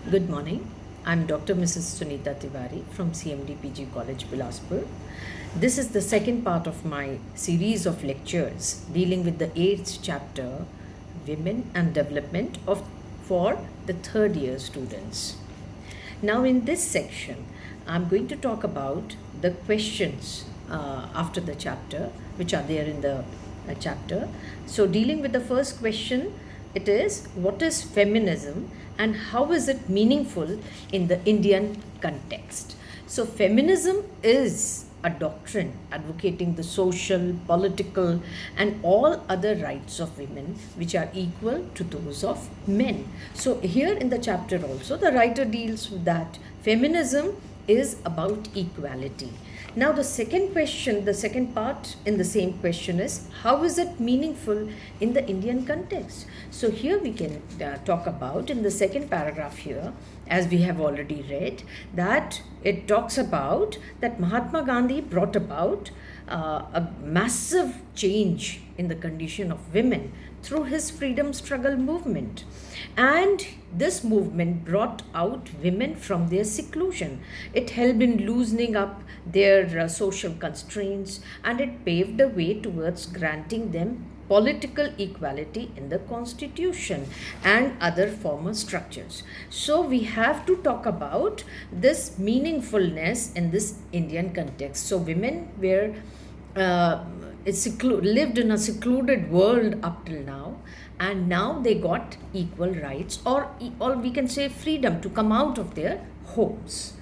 Good morning. I'm Dr. Mrs. Sunita Tiwari from CMD PG College, Bilaspur. This is the second part of my series of lectures dealing with the 8th chapter, Women and Development for the third year students. Now, in this section, I'm going to talk about the questions after the chapter, which are there in the chapter. So, dealing with the first question, it is what is feminism and how is it meaningful in the Indian context? So, feminism is a doctrine advocating the social, political, and all other rights of women which are equal to those of men. So, here in the chapter also, the writer deals with that. Feminism is about equality. Now, the second question, the second part in the same question is how is it meaningful in the Indian context? So, here we can talk about in the second paragraph here, as we have already read, that it talks about that Mahatma Gandhi brought about a massive change in the condition of women through his freedom struggle movement. And this movement brought out women from their seclusion. It helped in loosening up their social constraints, and it paved the way towards granting them political equality in the constitution and other formal structures. So we have to talk about this meaningfulness in this Indian context. So women were lived in a secluded world up till now, and now they got equal rights, or we can say freedom to come out of their homes.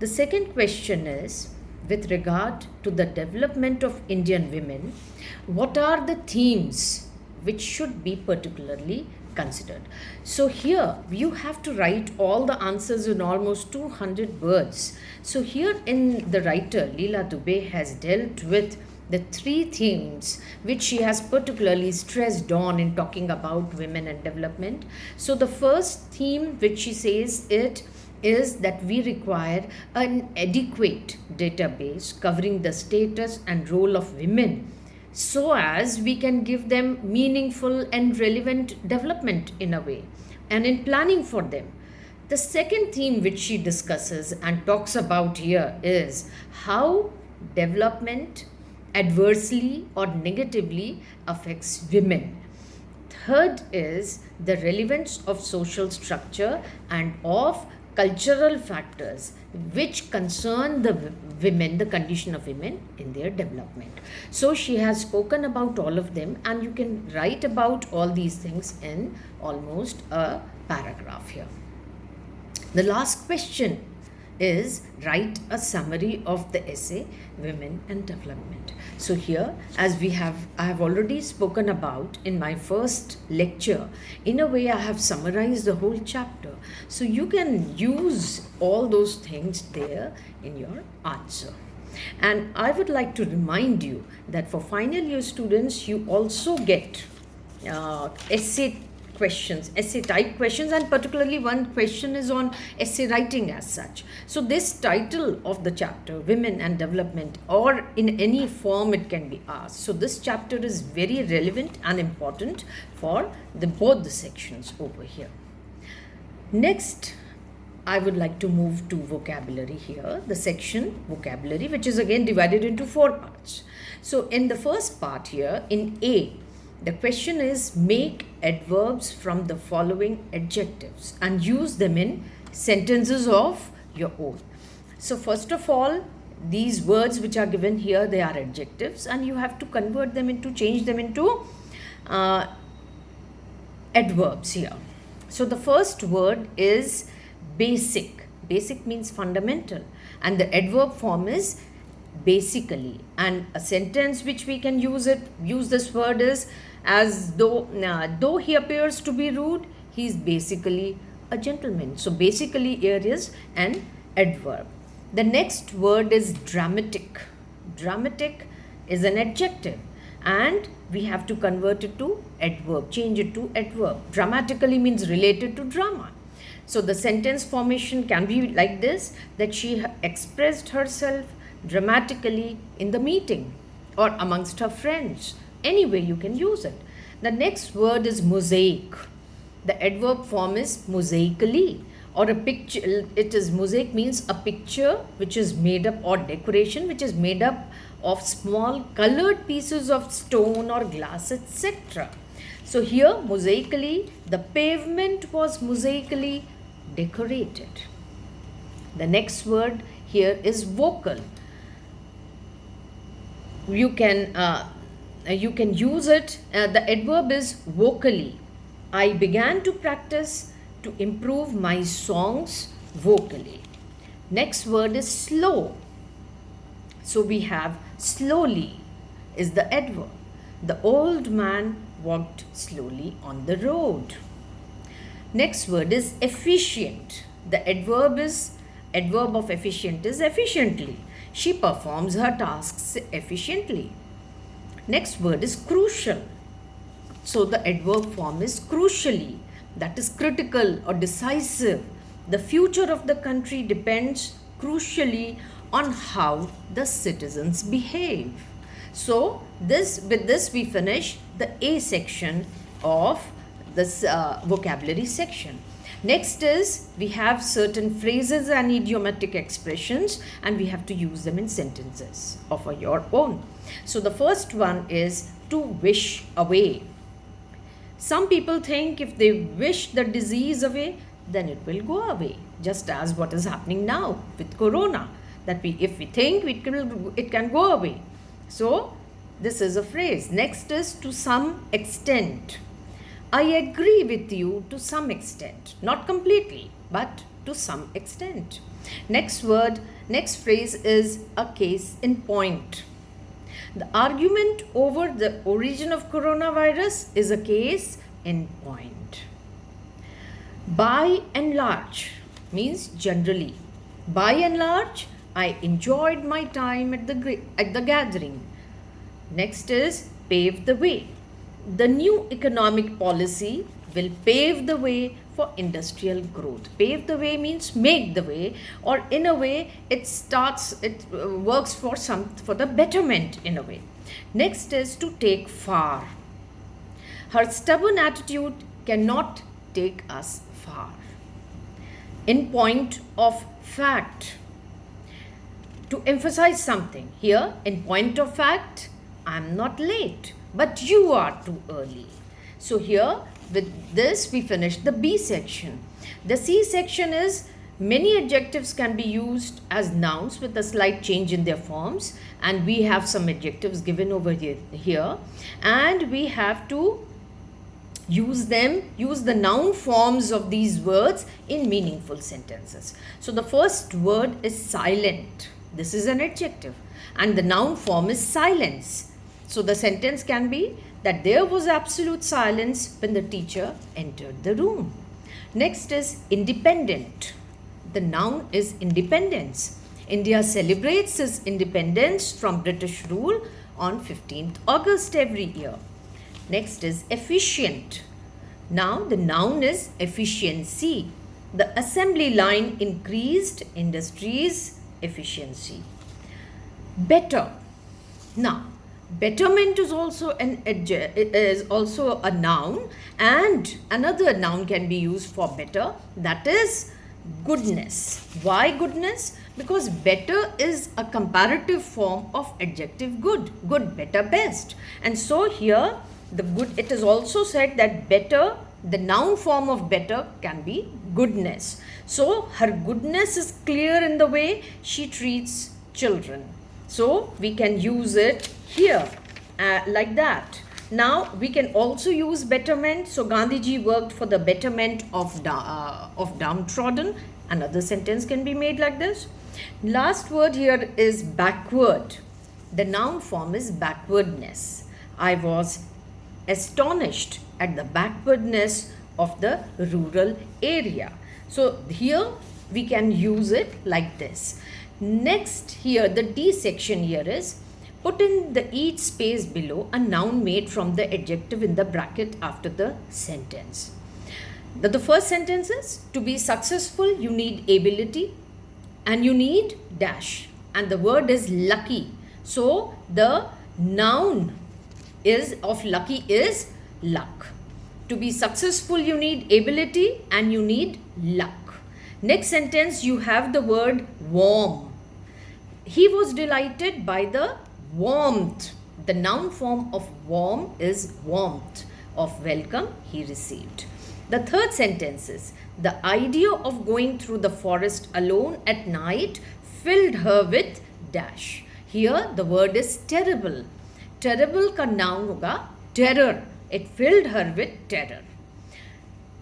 The second question is, with regard to the development of Indian women, what are the themes which should be particularly considered? So here you have to write all the answers in almost 200 words. So here in the writer Leela Dubey has dealt with the three themes which she has particularly stressed on in talking about women and development. So the first theme which she says it is that we require an adequate database covering the status and role of women so as we can give them meaningful and relevant development in a way and in planning for them. The second theme which she discusses and talks about here is how development adversely or negatively affects women. Third is the relevance of social structure and of cultural factors which concern the women, the condition of women in their development. So she has spoken about all of them, and you can write about all these things in almost a paragraph here. The last question is write a summary of the essay Women and Development. So here, as I have already spoken about in my first lecture, in a way I have summarized the whole chapter. So you can use all those things there in your answer. And I would like to remind you that for final year students, you also get essay type questions, and particularly one question is on essay writing as such. So this title of the chapter, Women and Development, or in any form it can be asked. So this chapter is very relevant and important for both the sections over here. Next, I would like to move to vocabulary here, the section vocabulary, which is again divided into 4 parts. So in the first part here, in A, the question is make adverbs from the following adjectives and use them in sentences of your own. So first of all, these words which are given here, they are adjectives, and you have to change them into adverbs here. So the first word is basic. Basic means fundamental, and the adverb form is basically. And a sentence which we can use this word is as though he appears to be rude, he is basically a gentleman. So basically here is an adverb. The next word is dramatic. Dramatic is an adjective, and we have to convert it to adverb, change it to adverb. Dramatically means related to drama. So the sentence formation can be like this, that she expressed herself dramatically in the meeting or amongst her friends. Any way you can use it. The next word is mosaic. The adverb form is mosaically. or a picture. It is mosaic means a picture which is made up, or decoration which is made up of small colored pieces of stone or glass, etc. So here mosaically, the pavement was mosaically decorated. The next word here is vocal. You can use it. The adverb is vocally. I began to practice to improve my songs vocally. Next word is slow. So we have slowly is the adverb. The old man walked slowly on the road. Next word is efficient. The adverb of efficient is efficiently. She performs her tasks efficiently. Next word is crucial. So the adverb form is crucially, that is critical or decisive. The future of the country depends crucially on how the citizens behave. So with this we finish the A section of this vocabulary section. Next is, we have certain phrases and idiomatic expressions, and we have to use them in sentences of your own. So the first one is to wish away. Some people think if they wish the disease away, then it will go away, just as what is happening now with corona, that if we think it can go away. So this is a phrase. Next is to some extent. I agree with you to some extent, not completely, but to some extent. Next phrase is a case in point. The argument over the origin of coronavirus is a case in point. By and large means generally. By and large, I enjoyed my time at the gathering. Next is pave the way. The new economic policy will pave the way for industrial growth. Pave the way means make the way, or in a way it works for the betterment in a way. Next is to take far. Her stubborn attitude cannot take us far. In point of fact, to emphasize something. Here, in point of fact, I am not late, but you are too early. So here, with this, we finish the B section. The C section is, many adjectives can be used as nouns with a slight change in their forms, and we have some adjectives given over here, and we have to use the noun forms of these words in meaningful sentences. So the first word is silent. This is an adjective, and the noun form is silence. So the sentence can be that there was absolute silence when the teacher entered the room. Next is independent. The noun is independence. India celebrates its independence from British rule on 15th August every year. Next is efficient. Now the noun is efficiency. The assembly line increased industry's efficiency. Better. Now, betterment is also a noun, and another noun can be used for better, that is goodness. Why goodness? Because better is a comparative form of adjective good. Good, better, best. And so here it is also said that better, the noun form of better can be goodness. So her goodness is clear in the way she treats children. So we can use it here like that. Now we can also use betterment. So Gandhiji worked for the betterment of downtrodden. Another sentence can be made like this. Last word here is backward. The noun form is backwardness. I was astonished at the backwardness of the rural area. So here we can use it like this. Next here, the D section here is, put in the each space below a noun made from the adjective in the bracket after the sentence. The first sentence is, to be successful you need ability and you need dash, and the word is lucky. So the noun of lucky is luck. To be successful you need ability and you need luck. Next sentence, you have the word warm. He was delighted by the warmth. The noun form of warm is warmth. Of welcome he received. The third sentence is, the idea of going through the forest alone at night filled her with dash. Here the word is terrible. Terrible का noun होगा terror. It filled her with terror.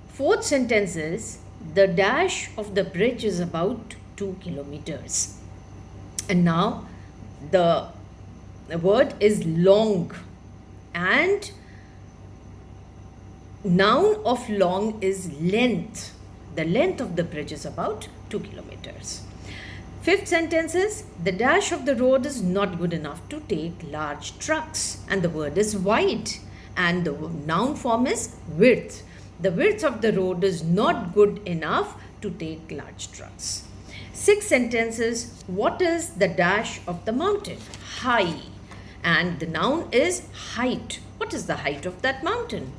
Fourth sentence is, the dash of the bridge is about 2 kilometers. And now the word is long, and noun of long is length. The length of the bridge is about 2 kilometers. Fifth sentence is, the dash of the road is not good enough to take large trucks, and the word is wide, and the noun form is width. The width of the road is not good enough to take large trucks. Sixth sentence is, what is the dash of the mountain? High, and the noun is height. What is the height of that mountain?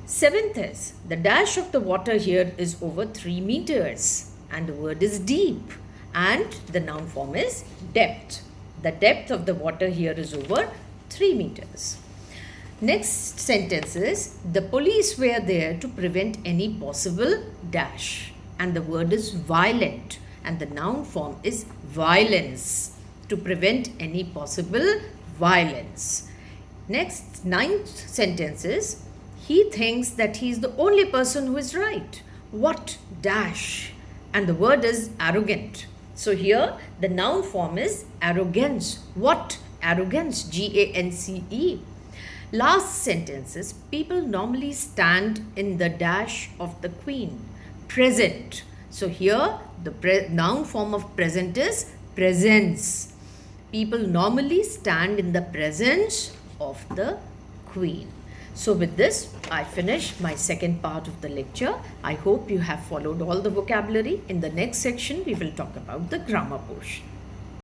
Seventh is, the dash of the water here is over 3 meters, and the word is deep, and the noun form is depth. The depth of the water here is over 3 meters. Next sentence is, the police were there to prevent any possible dash, and the word is violent, and the noun form is violence. To prevent any possible violence. Next, ninth sentence is, he thinks that he is the only person who is right. What dash? And the word is arrogant. So here the noun form is arrogance. What arrogance? G-A-N-C-E. Last sentence is, people normally stand in the dash of the queen. Present. So here the noun form of present is presence. People normally stand in the presence of the queen. So with this, I finish my second part of the lecture. I hope you have followed all the vocabulary. In the next section, we will talk about the grammar portion.